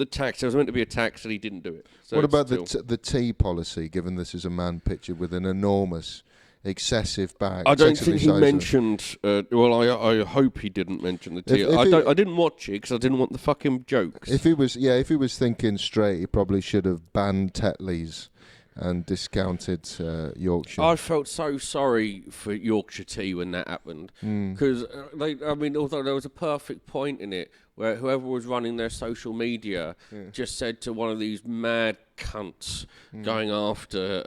tax. There was meant to be a tax and he didn't do it. So what about the tea policy, given this is a man pictured with an enormous, excessive bag? I don't think he mentioned, I hope he didn't mention the tea. I didn't watch it because I didn't want the fucking jokes. If he was thinking straight, he probably should have banned Tetley's and discounted Yorkshire. I felt so sorry for Yorkshire tea when that happened because although there was a perfect point in it where whoever was running their social media just said to one of these mad cunts going after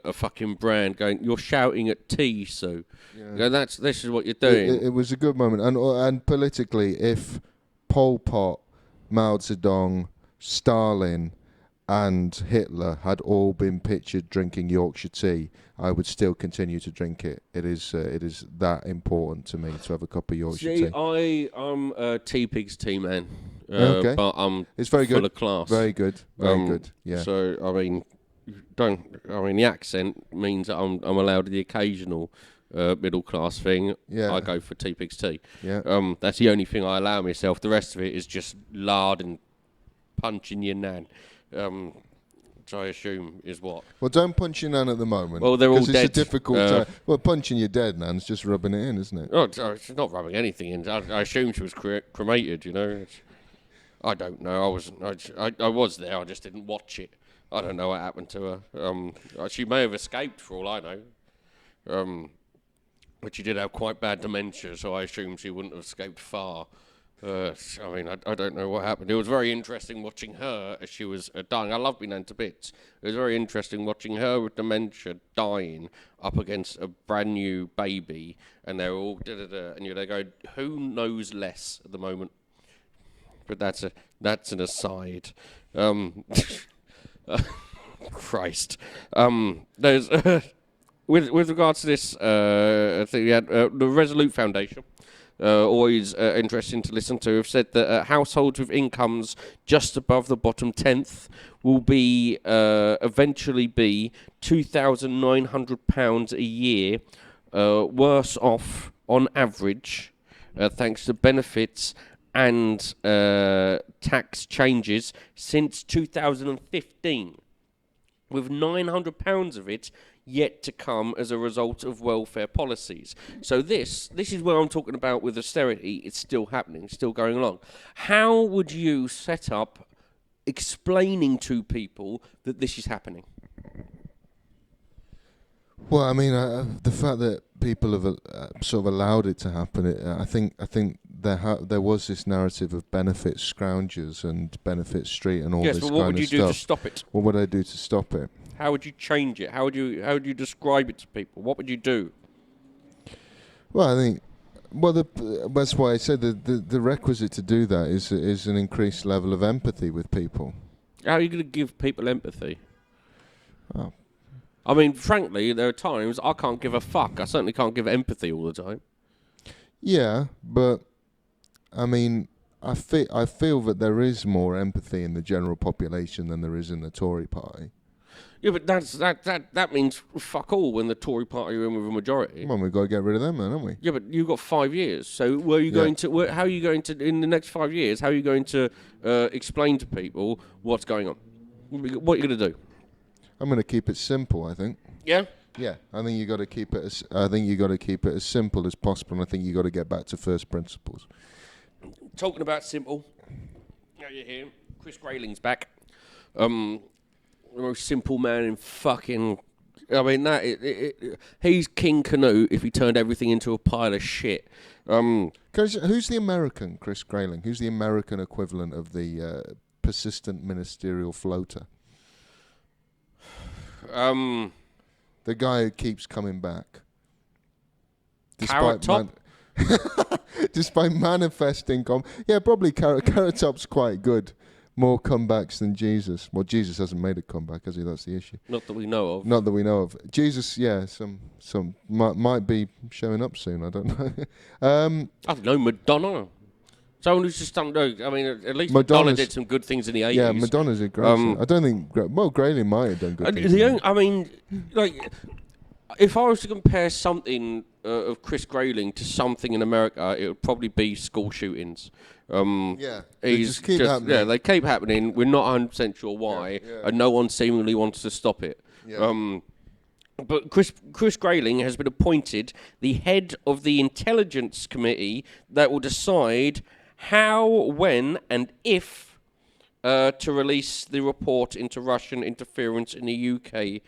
a fucking brand, "You're shouting at tea, so this is what you're doing." It was a good moment, and politically, if Pol Pot, Mao Zedong, Stalin, and Hitler had all been pictured drinking Yorkshire tea, I would still continue to drink it. It is that important to me to have a cup of Yorkshire tea. I'm a Tea Pigs tea man, okay. But it's very full good. of class. Very good, very good. Yeah. So the accent means that I'm allowed the occasional middle class thing. Yeah. I go for Tea Pigs tea. Yeah. That's the only thing I allow myself. The rest of it is just lard and punching your nan. Which I assume is what? Well, don't punch your nan at the moment. Well, they're all dead. It's a difficult well, punching your dead nan's just rubbing it in, isn't it? Oh, she's not rubbing anything in. I assume she was cremated, you know. I don't know. I was there. I just didn't watch it. I don't know what happened to her. She may have escaped for all I know. But she did have quite bad dementia, so I assume she wouldn't have escaped far. I don't know what happened. It was very interesting watching her as she was dying. I love being to bits. It was very interesting watching her with dementia dying up against a brand new baby, and they're all and they go, who knows less at the moment? But that's an aside. Christ. There's with regards to this, I think we had the Resolute Foundation. Always interesting to listen to, have said that households with incomes just above the bottom 10th will be eventually be £2,900 a year worse off on average, thanks to benefits and tax changes since 2015, with £900 of it yet to come as a result of welfare policies. So this is where I'm talking about with austerity. It's still happening, still going along. How would you set up explaining to people that this is happening? Well, I mean, the fact that people have sort of allowed it to happen, I think there was this narrative of benefit scroungers and benefit street and all this kind of stuff. Yes, but what would you do to stop it? What would I do to stop it? How would you change it? How would you describe it to people? What would you do? Well, I think, that's why I said the requisite to do that is an increased level of empathy with people. How are you going to give people empathy? Oh. I mean, frankly, there are times I can't give a fuck. I certainly can't give empathy all the time. Yeah, but I mean, I feel that there is more empathy in the general population than there is in the Tory party. Yeah, but that means fuck all when the Tory party are in with a majority. Well, we've got to get rid of them, then, haven't we? Yeah, but you've got 5 years. So how are you going to, in the next 5 years, how are you going to explain to people what's going on? What are you going to do? I'm going to keep it simple, I think. Yeah? Yeah, I think you got to keep it as simple as possible, and I think you got to get back to first principles. Talking about simple, now you're here. Chris Grayling's back. The most simple man in fucking... I mean, he's King Canute if he turned everything into a pile of shit. Who's the American Chris Grayling? Who's the American equivalent of the persistent ministerial floater? The guy who keeps coming back. Carrot Top? Despite manifesting... probably Carrot Top's quite good. More comebacks than Jesus. Well, Jesus hasn't made a comeback, has he? That's the issue. Not that we know of. Not that we know of. Jesus, some might be showing up soon. I don't know. I don't know, Madonna. Someone who's just done... I mean, at least Madonna did some good things in the 80s. Yeah, Madonna's a great singer. I don't think... Grayling might have done good things. I mean, like... If I was to compare something of Chris Grayling to something in America, it would probably be school shootings. They just keep happening. Yeah, they keep happening. We're not 100% sure why, and no one seemingly wants to stop it. Yeah. But Chris Grayling has been appointed the head of the Intelligence Committee that will decide how, when, and if to release the report into Russian interference in the UK.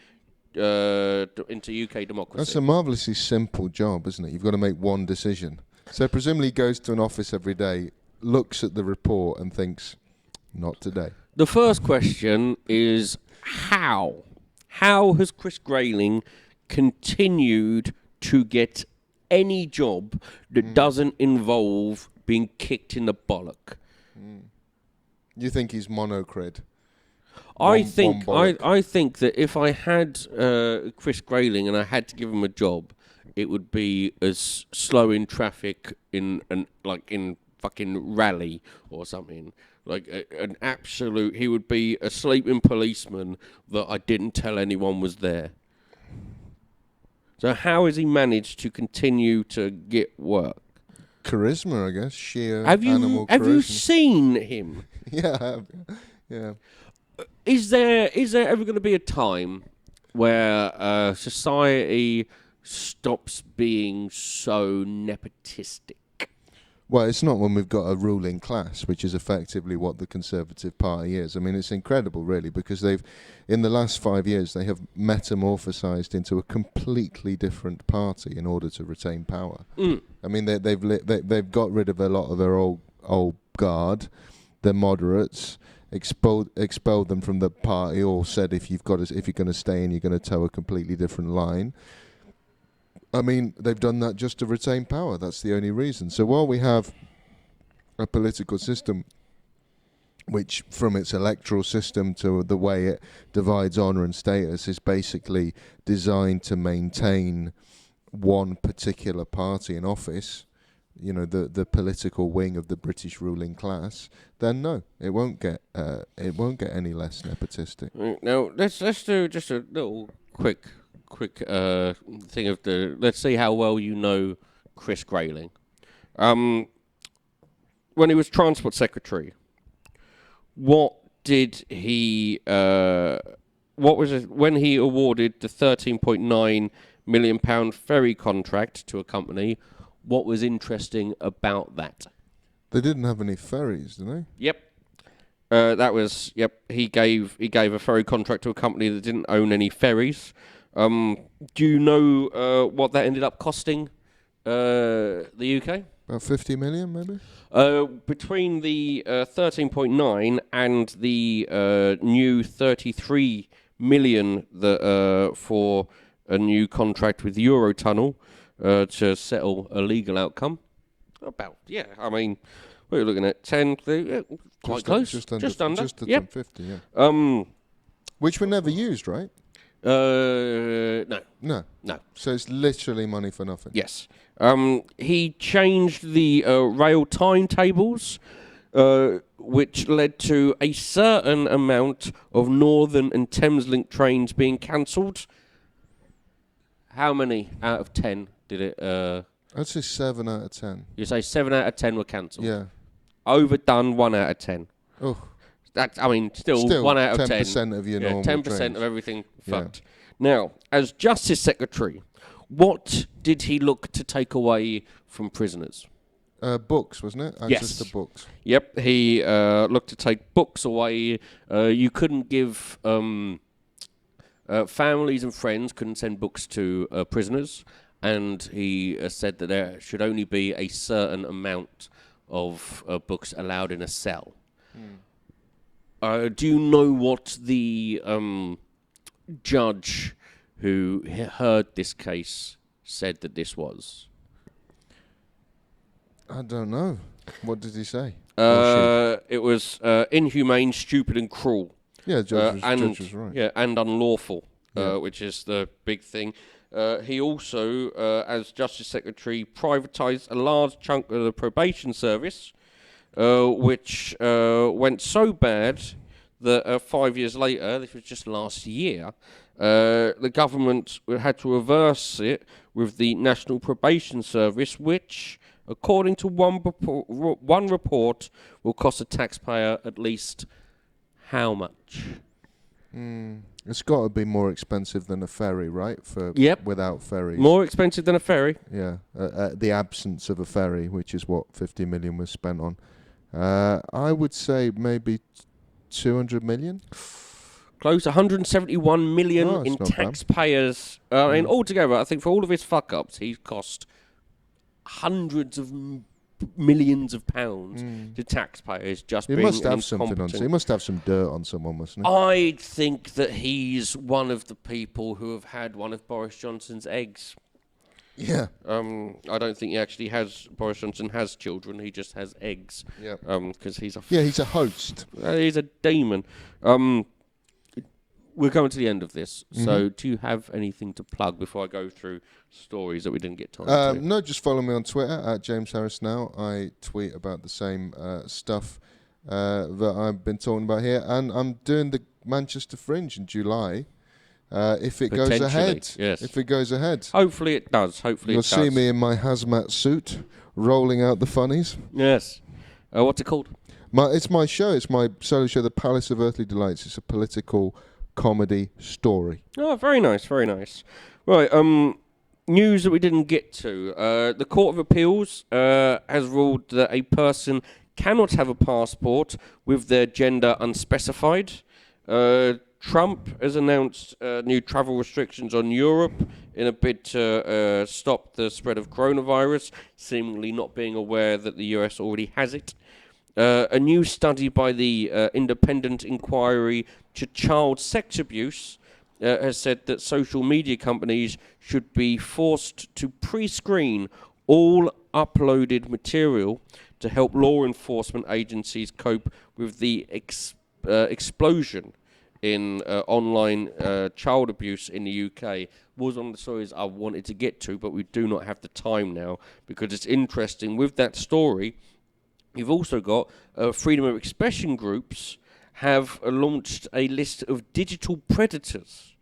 Into UK democracy. That's a marvellously simple job, isn't it? You've got to make one decision. So presumably he goes to an office every day, looks at the report and thinks, not today. The first question is how? How has Chris Grayling continued to get any job that doesn't involve being kicked in the bollock? You think he's monocred? I think that if I had Chris Grayling and I had to give him a job, it would be as slow in traffic in fucking Raleigh or something. Like an absolute, he would be a sleeping policeman that I didn't tell anyone was there. So how has he managed to continue to get work? Charisma, I guess. Sheer animal charisma. Have you seen him? Yeah, I have. Yeah. Is there ever going to be a time where society stops being so nepotistic? Well, it's not when we've got a ruling class, which is effectively what the Conservative Party is. I mean, it's incredible, really, because in the last 5 years, they have metamorphosized into a completely different party in order to retain power. I mean, they've got rid of a lot of their old guard, the moderates. Expelled them from the party, or said if you're going to stay in, you're going to toe a completely different line. I mean, they've done that just to retain power. That's the only reason. So while we have a political system which, from its electoral system to the way it divides honour and status, is basically designed to maintain one particular party in office, you know, the political wing of the British ruling class, then no, it won't get any less nepotistic. Now let's do just a little quick thing of let's see how well you know Chris Grayling. When he was Transport Secretary, what did he? What was it when he awarded the £13.9 million ferry contract to a company? What was interesting about that? They didn't have any ferries, did they? Yep. He gave a ferry contract to a company that didn't own any ferries. Do you know what that ended up costing the UK? About 50 million, maybe? Between the 13.9 and the new 33 million for a new contract with Eurotunnel to settle a legal outcome. I mean, what are you looking at? 10, quite close. Just under. Just under 50, yeah. Which were never used, right? No. So it's literally money for nothing. Yes. He changed the rail timetables, which led to a certain amount of Northern and Thameslink trains being cancelled. How many out of 10 did it? I'd say 7 out of 10. You say 7 out of 10 were cancelled? Yeah. Overdone 1 out of 10. Oh. Still 1 out of 10. 10% of your normal 10% trains. of everything fucked. Now, as Justice Secretary, what did he look to take away from prisoners? Books, wasn't it? Access to books. Yep, he looked to take books away. You couldn't give... families and friends couldn't send books to prisoners, and he said that there should only be a certain amount of books allowed in a cell. Do you know what the judge who heard this case said that this was? I don't know. What did he say? It was inhumane, stupid, and cruel. Yeah, judge was right. Yeah, and unlawful, Yeah. which is the big thing. He also, as Justice Secretary, privatised a large chunk of the probation service, which went so bad that 5 years later, this was just last year, the government had to reverse it with the National Probation Service, which, according to one report, will cost the taxpayer at least how much? It's got to be more expensive than a ferry, right? Yep. Without ferries. More expensive than a ferry. Yeah. The absence of a ferry, which is what 50 million was spent on. I would say maybe 200 million. Close, 171 million Oh, in that's not bad. taxpayers. And altogether, I think for all of his fuck-ups, he's cost hundreds of millions of pounds to taxpayers just He being must have something on. incompetent. He must have some dirt on someone, mustn't he? I think that he's one of the people who have had one of Boris Johnson's eggs. Yeah. I don't think he actually has. Boris Johnson has children. He just has eggs. Yeah. Because he's a. Yeah, he's a host. He's a demon. We're coming to the end of this. So, do you have anything to plug before I go through stories that we didn't get time to? No, just follow me on Twitter at James Harris Now. I tweet about the same stuff that I've been talking about here, and I'm doing the Manchester Fringe in July. If it goes ahead, yes. If it goes ahead, Hopefully it does. Hopefully you'll it does. see me in my hazmat suit, rolling out the funnies. Yes. What's it called? It's my show. It's my solo show, The Palace of Earthly Delights. It's a political comedy story. Oh, very nice, very nice. Right, news that we didn't get to. The Court of Appeals has ruled that a person cannot have a passport with their gender unspecified. Trump has announced new travel restrictions on Europe in a bid to stop the spread of coronavirus, seemingly not being aware that the US already has it. A new study by the Independent Inquiry to Child Sex Abuse has said that social media companies should be forced to pre-screen all uploaded material to help law enforcement agencies cope with the explosion in online child abuse in the UK. Was one of the stories I wanted to get to, but we do not have the time now because it's interesting. With that story, you've also got freedom of expression groups have launched a list of digital predators,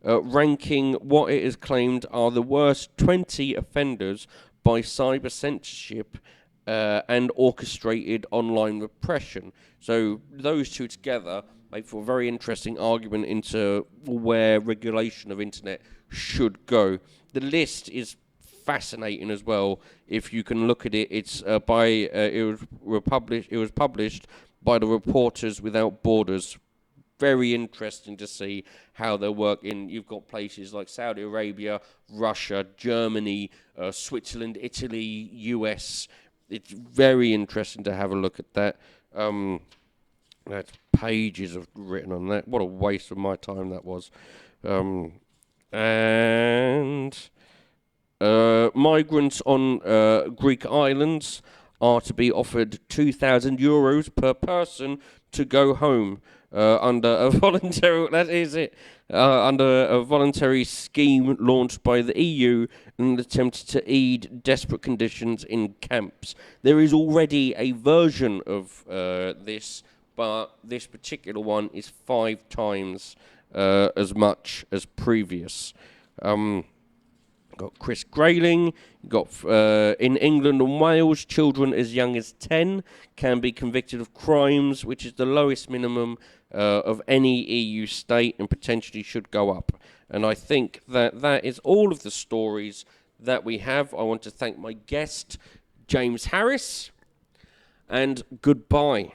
ranking what it is claimed are the worst 20 offenders by cyber censorship and orchestrated online repression. So those two together make for a very interesting argument into where regulation of internet should go. The list is fascinating as well. If you can look at it, it's it was published by the Reporters Without Borders. Very interesting to see how they work in. You've got places like Saudi Arabia, Russia, Germany, Switzerland, Italy, US. It's very interesting to have a look at that. That's pages of written on that. What a waste of my time that was. Migrants on Greek islands are to be offered €2,000 per person to go home under a voluntary. That is it. Under a voluntary scheme launched by the EU in an attempt to ease desperate conditions in camps. There is already a version of this, but this particular one is 5 times as much as previous. Got Chris Grayling. Got in England and Wales, children as young as 10 can be convicted of crimes, which is the lowest minimum of any EU state and potentially should go up. And I think that is all of the stories that we have. I want to thank my guest, James Harris, and goodbye.